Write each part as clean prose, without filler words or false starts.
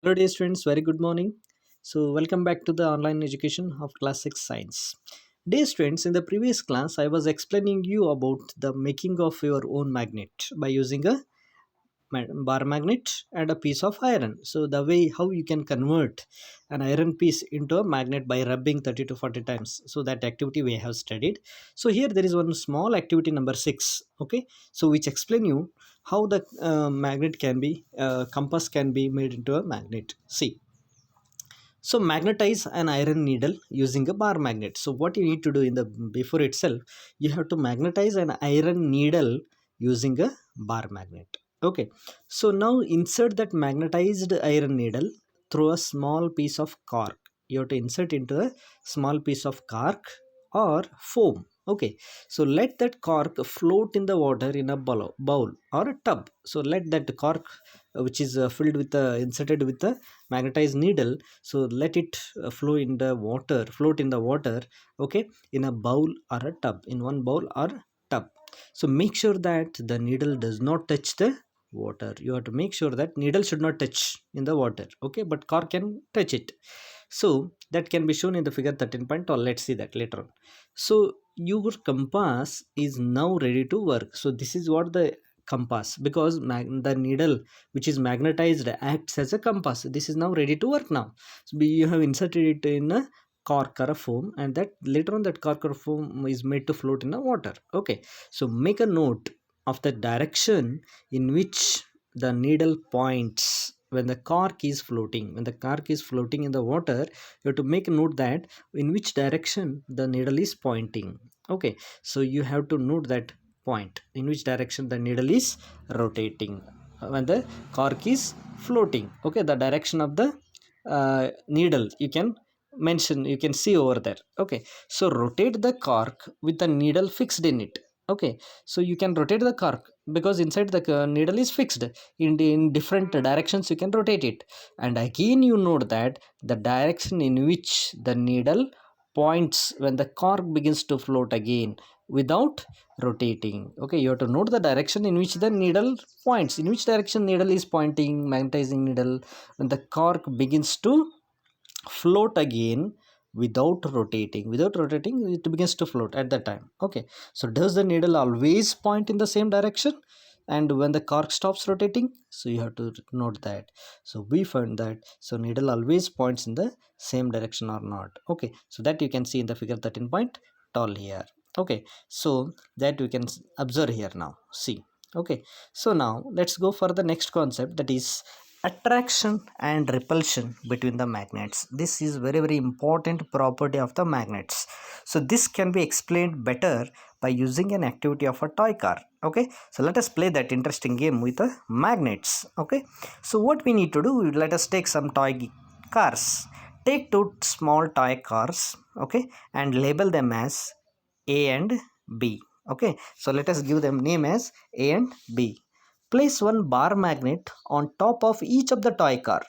Hello, dear students. Very good morning. So, welcome back to the online education of class 6 science. Dear students, in the previous class, I was explaining you about the making of your own magnet by using a bar magnet and a piece of iron. So, the way how you can convert an iron piece into a magnet by rubbing 30 to 40 times. So, that activity we have studied. So, here there is one small activity number 6. Okay, so which explain you how the magnet can be compass can be made into a magnet. See, so magnetize an iron needle using a bar magnet. So what you need to do in the before itself, you have to magnetize an iron needle using a bar magnet. Okay, so now insert that magnetized iron needle through a small piece of cork. You have to insert into a small piece of cork or foam. Okay, so let that cork float in the water in a bowl or a tub. So let that cork, which is filled with inserted with the magnetized needle, so let it float in the water. Okay, in a bowl or a tub, in one bowl or tub. So make sure that the needle does not touch the water. You have to make sure that needle should not touch in the water. Okay, but cork can touch it. So that can be shown in the figure 13.12. Let's see that later on. So your compass is now ready to work. So this is what the compass, because the needle which is magnetized acts as a compass. This is now ready to work now. So you have inserted it in a cork or a foam, and that later on that cork or foam is made to float in the water. Okay, so make a note of the direction in which the needle points when the cork is floating. When the cork is floating in the water, you have to make a note that in which direction the needle is pointing. Okay, so you have to note that point in which direction the needle is rotating when the cork is floating. Okay, the direction of the needle you can mention, you can see over there. Okay, so rotate the cork with the needle fixed in it. Okay, so you can rotate the cork because inside the needle is fixed in different directions. You can rotate it, and again you note that the direction in which the needle points when the cork begins to float again without rotating. Okay, you have to note the direction in which the needle points, in which direction needle is pointing, magnetizing needle, when the cork begins to float again without rotating, it begins to float at that time. Okay, so does the needle always point in the same direction and when the cork stops rotating? So you have to note that. So we find that so needle always points in the same direction or not. Okay, so that you can see in the figure 13.12 here. Okay, so that we can observe here now. See, okay, so now let's go for the next concept, that is attraction and repulsion between the magnets. This is very important property of the magnets. So this can be explained better by using an activity of a toy car. Okay, so let us play that interesting game with the magnets. Okay, so what we need to do, let us take some toy cars. Take two small toy cars, okay, and label them as A and B. Okay, so let us give them name as A and B. Place one bar magnet on top of each of the toy car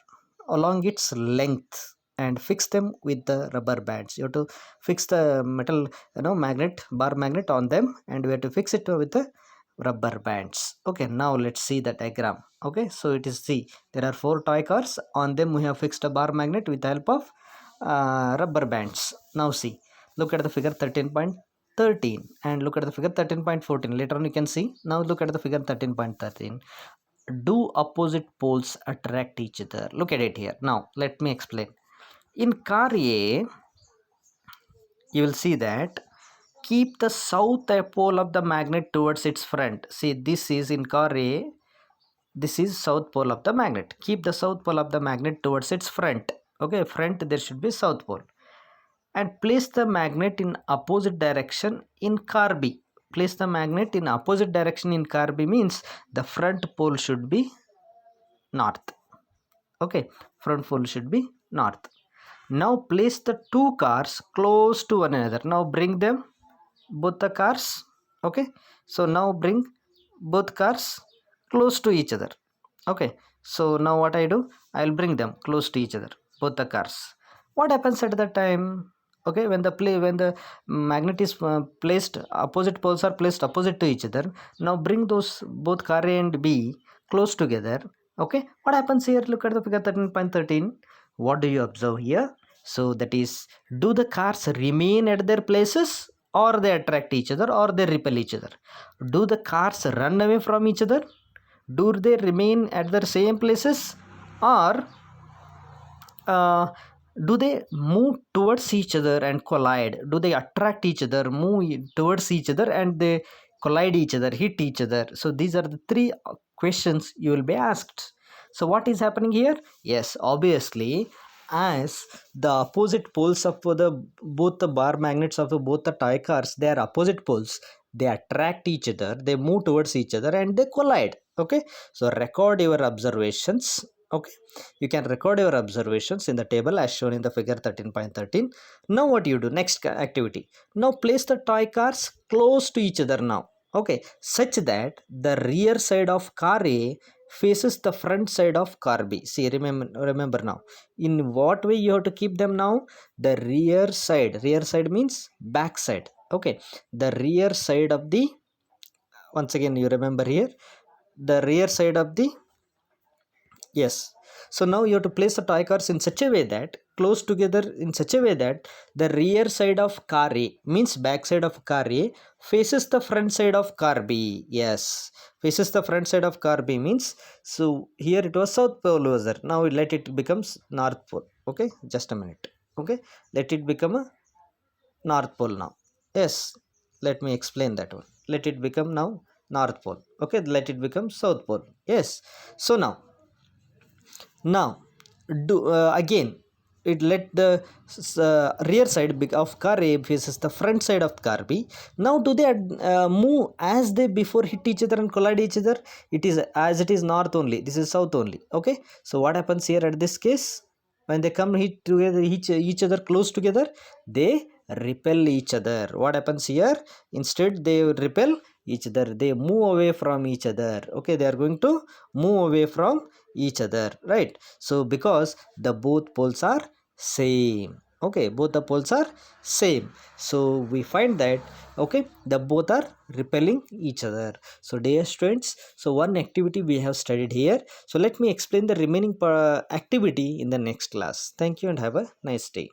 along its length and fix them with the rubber bands. You have to fix the metal, magnet, bar magnet on them, and we have to fix it with the rubber bands. Okay, now let's see the diagram. Okay, so it is, see, there are four toy cars. On them we have fixed a bar magnet with the help of rubber bands. Now see, look at the figure 13.13 and look at the figure 13.14. Later on you can see. Now look at the figure 13.13. Do opposite poles attract each other? Look at it here. Now let me explain. In car A, you will see that keep the south pole of the magnet towards its front. See, this is in car A, this is south pole of the magnet. Keep the south pole of the magnet towards its front. Okay, front there should be south pole. And place the magnet in opposite direction in car B. Place the magnet in opposite direction in car B means the front pole should be north. Okay, front pole should be north. Now place the two cars close to one another. Now bring them, both the cars. Okay, so now bring both cars close to each other. Okay, so now what I do, I'll bring them close to each other, both the cars. What happens at that time? Okay, when the magnet is placed, opposite poles are placed opposite to each other. Now bring those both car A and B close together. Okay, what happens here? Look at the figure 13.13. What do you observe here? So that is, do the cars remain at their places, or they attract each other, or they repel each other? Do the cars run away from each other? Do they remain at their same places, or uh, do they move towards each other and collide? Do they attract each other, move towards each other, and they collide each other, hit each other? So these are the three questions you will be asked. So what is happening here? Yes, obviously, as the opposite poles of the both the bar magnets of the both the toy cars, they are opposite poles. They attract each other, they move towards each other, and they collide. Okay, so record your observations. Okay, you can record your observations in the table as shown in the figure 13.13. Now what you do? Next activity. Now place the toy cars close to each other now. Okay, such that the rear side of car A faces the front side of car B. See, remember now. In what way you have to keep them now? The rear side. Rear side means back side. Okay, the rear side of the, once again you remember here, the rear side of the, yes. So now you have to place the toy cars in such a way that close together, in such a way that the rear side of car A, means back side of car A, faces the front side of car B. Yes, faces the front side of car B means, so here it was south pole was there. Now let it becomes north pole. Okay, just a minute. Okay, let it become a north pole now. Yes, let me explain that one. Let it become now north pole. Okay, let it become south pole. Yes. So now, do again, it let the rear side of car A faces the front side of car B. Now do they move as they before hit each other and collide each other? It is as it is north only, this is south only. Okay, so what happens here at this case? When they come hit together, each other close together, they repel each other. What happens here? Instead they repel each other, they move away from each other. Okay, they are going to move away from each other, right? So because the both poles are same. Okay, both the poles are same, so we find that, okay, the both are repelling each other. So dear students, so one activity we have studied here. So let me explain the remaining activity in the next class. Thank you and have a nice day.